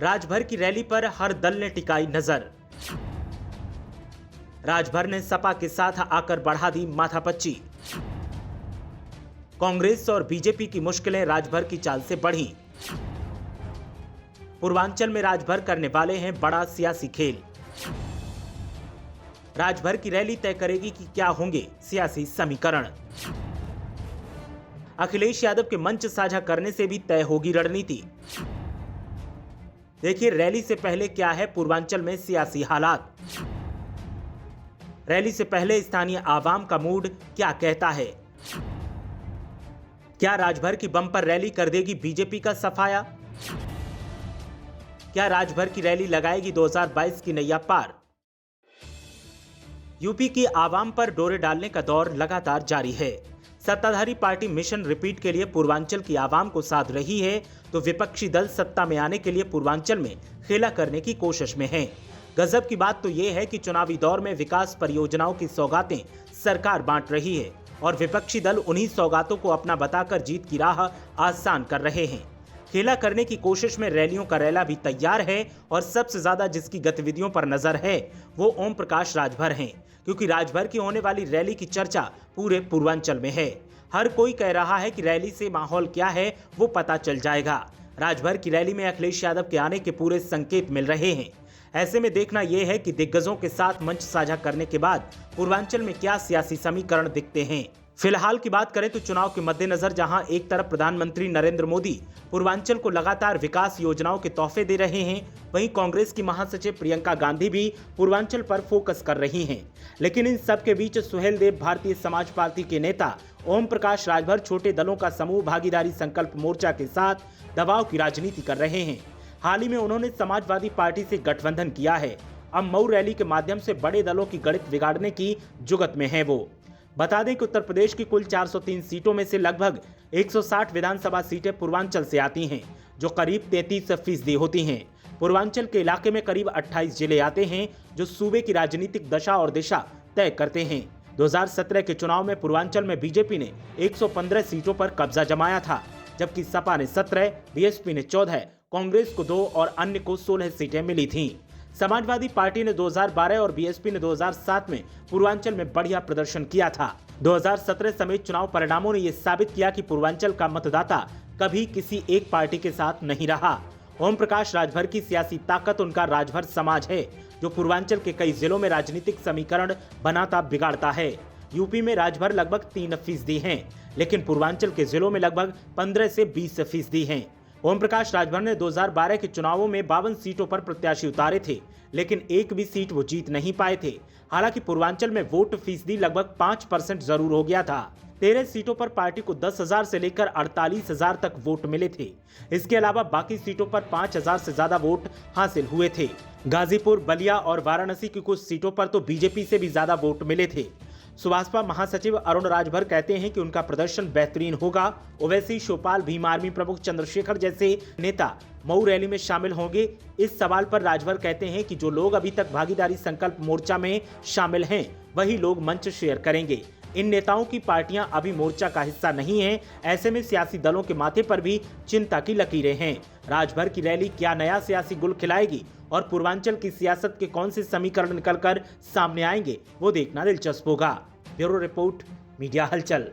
राजभर की रैली पर हर दल ने टिकाई नजर। राजभर ने सपा के साथ आकर बढ़ा दी माथापच्ची। कांग्रेस और बीजेपी की मुश्किलें राजभर की चाल से बढ़ी। पूर्वांचल में राजभर करने वाले हैं बड़ा सियासी खेल। राजभर की रैली तय करेगी कि क्या होंगे सियासी समीकरण। अखिलेश यादव के मंच साझा करने से भी तय होगी रणनीति। देखिए रैली से पहले क्या है पूर्वांचल में सियासी हालात। रैली से पहले स्थानीय आवाम का मूड क्या कहता है। क्या राजभर की बम्पर रैली कर देगी बीजेपी का सफाया। क्या राजभर की रैली लगाएगी 2022 की नैया पार। यूपी की आवाम पर डोरे डालने का दौर लगातार जारी है। सत्ताधारी पार्टी मिशन रिपीट के लिए पूर्वांचल की आवाम को साध रही है तो विपक्षी दल सत्ता में आने के लिए पूर्वांचल में खेला करने की कोशिश में हैं। गजब की बात तो यह है कि चुनावी दौर में विकास परियोजनाओं की सौगातें सरकार बांट रही है और विपक्षी दल उन्हीं सौगातों को अपना बताकर जीत की राह आसान कर रहे हैं। खेला करने की कोशिश में रैलियों का रैला भी तैयार है और सबसे ज्यादा जिसकी गतिविधियों पर नजर है वो ओम प्रकाश राजभर हैं, क्योंकि राजभर की होने वाली रैली की चर्चा पूरे पूर्वांचल में है। हर कोई कह रहा है कि रैली से माहौल क्या है वो पता चल जाएगा। राजभर की रैली में अखिलेश यादव के आने के पूरे संकेत मिल रहे हैं। ऐसे में देखना यह है कि दिग्गजों के साथ मंच साझा करने के बाद पूर्वांचल में क्या सियासी समीकरण दिखते हैं। फिलहाल की बात करें तो चुनाव के मद्देनजर जहां एक तरफ प्रधानमंत्री नरेंद्र मोदी पूर्वांचल को लगातार विकास योजनाओं के तोहफे दे रहे हैं, वहीं कांग्रेस की महासचिव प्रियंका गांधी भी पूर्वांचल पर फोकस कर रही हैं। लेकिन इन सब के बीच सुहेलदेव भारतीय समाज पार्टी के नेता ओम प्रकाश राजभर छोटे दलों का समूह भागीदारी संकल्प मोर्चा के साथ दबाव की राजनीति कर रहे हैं। हाल ही में उन्होंने समाजवादी पार्टी से गठबंधन किया है। अब मऊ रैली के माध्यम से बड़े दलों की गणित बिगाड़ने की जुगत में है वो। बता दें कि उत्तर प्रदेश की कुल 403 सीटों में से लगभग 160 विधानसभा सीटें पूर्वांचल से आती हैं, जो करीब 33% होती हैं। पूर्वांचल के इलाके में करीब 28 जिले आते हैं, जो सूबे की राजनीतिक दशा और दिशा तय करते हैं। 2017 के चुनाव में पूर्वांचल में बीजेपी ने 115 सीटों पर कब्जा जमाया था, जबकि सपा ने 17, बीएसपी ने 14, कांग्रेस को 2 और अन्य को 16 सीटें मिली थीं। समाजवादी पार्टी ने 2012 और बीएसपी ने 2007 में पूर्वांचल में बढ़िया प्रदर्शन किया था। 2017 समेत चुनाव परिणामों ने यह साबित किया कि पूर्वांचल का मतदाता कभी किसी एक पार्टी के साथ नहीं रहा। ओम प्रकाश राजभर की सियासी ताकत उनका राजभर समाज है, जो पूर्वांचल के कई जिलों में राजनीतिक समीकरण बनाता बिगाड़ता है। यूपी में राजभर लगभग 3% हैं, लेकिन पूर्वांचल के जिलों में लगभग 15 से 20% हैं। ओम प्रकाश राजभर ने 2012 के चुनावों में 52 सीटों पर प्रत्याशी उतारे थे, लेकिन एक भी सीट वो जीत नहीं पाए थे। हालांकि पूर्वांचल में वोट फीसदी लगभग 5% जरूर हो गया था। 13 सीटों पर पार्टी को 10,000 से लेकर 48,000 तक वोट मिले थे। इसके अलावा बाकी सीटों पर 5,000 से ज्यादा वोट हासिल हुए थे। गाजीपुर, बलिया और वाराणसी की कुछ सीटों पर तो बीजेपी से भी ज्यादा वोट मिले थे। सुभाषपा महासचिव अरुण राजभर कहते हैं कि उनका प्रदर्शन बेहतरीन होगा। ओवैसी, शिवपाल, भीम आर्मी प्रमुख चंद्रशेखर जैसे नेता मऊ रैली में शामिल होंगे। इस सवाल पर राजभर कहते हैं कि जो लोग अभी तक भागीदारी संकल्प मोर्चा में शामिल हैं, वही लोग मंच शेयर करेंगे। इन नेताओं की पार्टियां अभी मोर्चा का हिस्सा नहीं हैं। ऐसे में सियासी दलों के माथे पर भी चिंता की लकीरें हैं। राजभर की रैली क्या नया सियासी गुल खिलाएगी और पूर्वांचल की सियासत के कौन से समीकरण निकलकर सामने आएंगे, वो देखना दिलचस्प होगा। ब्यूरो रिपोर्ट, मीडिया हलचल।